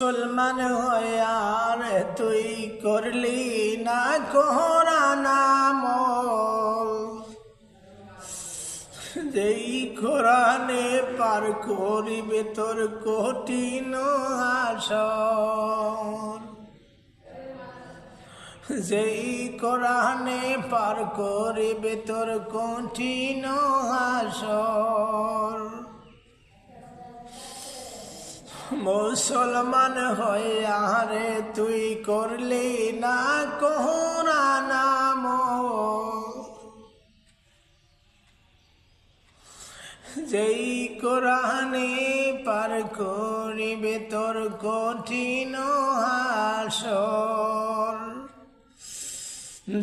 মুসলমান হয়ার তুই করলি না কোরআন আমল, যেই কোরআনে পার করিবে তোর কঠিন হাসর, যেই কোরআনে পার করিবে তোর কঠিন হাসর। মুসলমান হইয়া রে তুই করলি না কোরআন আমল, যেই কোরআনে পার করিবে তোর কঠিন হাসর,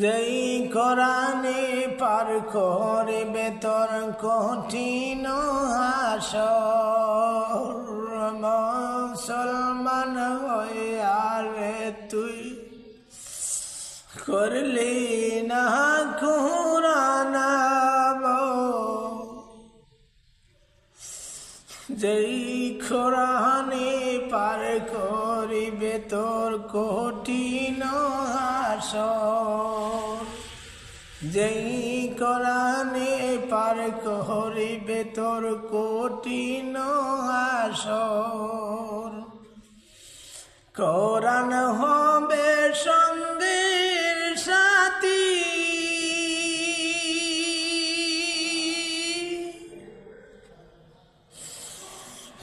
যেই কোরআনে পার করিবে তোর কঠিন হাসর। মুসলমান হইয়া রে তুই করলি না কোরআন আমল, যেই কোরআনে পার করিবে তোর কঠিন হাসর, যেই কোরআনে পার করিবে তোর কঠিন হাসর। কোরআন হবে সঙ্গের সাথী,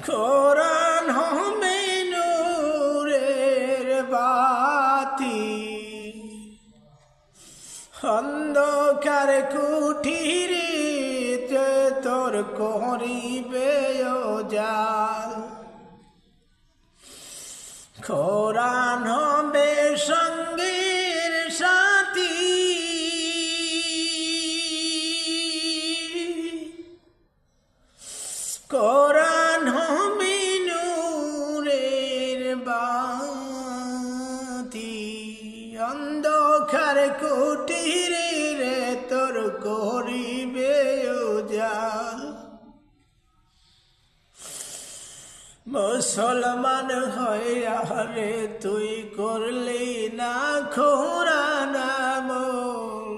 কোরআন হবে নূরের বাতি, অন্ধকার কুঠিরে তোর করিবে উজাল, কোরআন হবে সঙ্গের সাথী, কোরআন হবে নূরের বাতি, অন্ধকার কুঠিরে রে তোর করিবে উজাল। মুসলমান হইয়া রে তুই করলি না কোরআন আমল,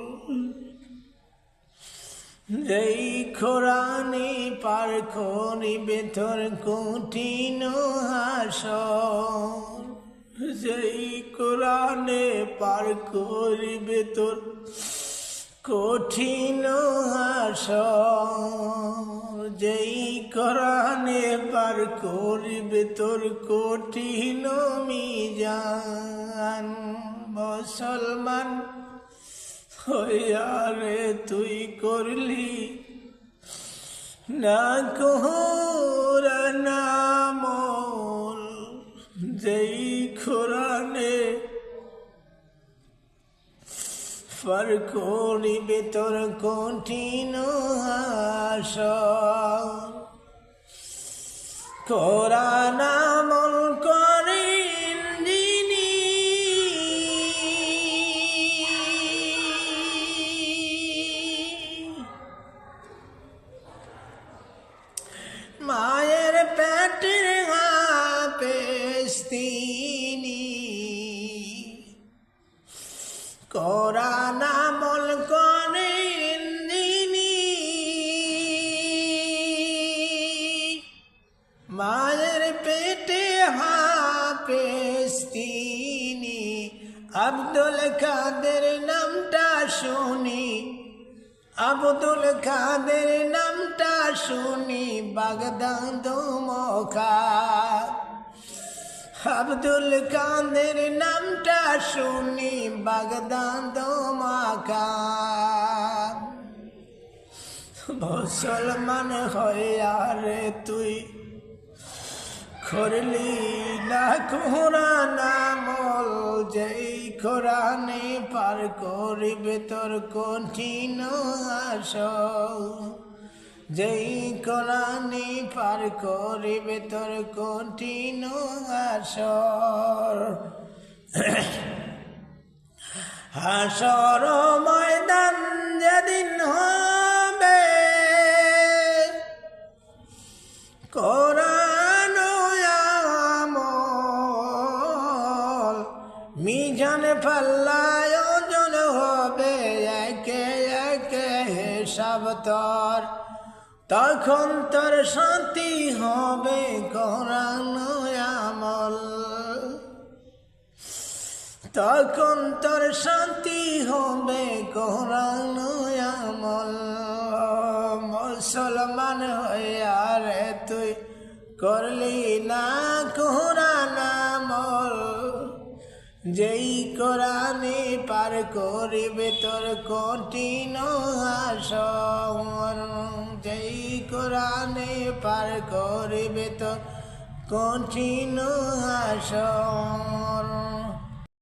যেই কোরআনে পার করিবে তোর কঠিন হাসর, যেই কোরআনে পার করিবে তোর কঠিন হাসর, যেই কোরআনে পার করিবে তোর কঠিন মিজান। মুসলমান হইয়া রে তুই করলি না কোরআন আমল, যেই কোরআনে পার করিবে তোর কঠিন হাসর। কোরআন আমল করেন যিনি, মায়ের পেটের হাফেজ তিনি, কোরআন আমল করেন যিনি, মায়ের পেটে হাফেজ তিনি। আব্দুল কাদের নামটা শুনি, আব্দুল কাদের নামটা শুনি বাগদাদ মক্কা, আব্দুল কাদের নামটা শুনি বাগদাদ মক্কা। মুসলমান হইয়া রে তুই করলি না কোরআন আমল, যেই কোরআনে পার করিবে তোর কঠিন হাসর, যেই কোরআনে পার করিবে তোর কঠিন হাসর। হাসর ময়দান যেদিন হবে, কোরআন আমল মিজান পাল্লায় ওজন হবে একে একে হিসাব তোর, তখন তোর শান্তি হবে কোরআন আমল, তখন তোর শান্তি হবে কোরআন আমল। মুসলমান হইয়া রে তুই করলি না কোরআন আমল, যেই কোরআনে পার করিবে তোর কঠিন আসর, যেই কোরআনে পার করিবে তোর কঠিন আসর।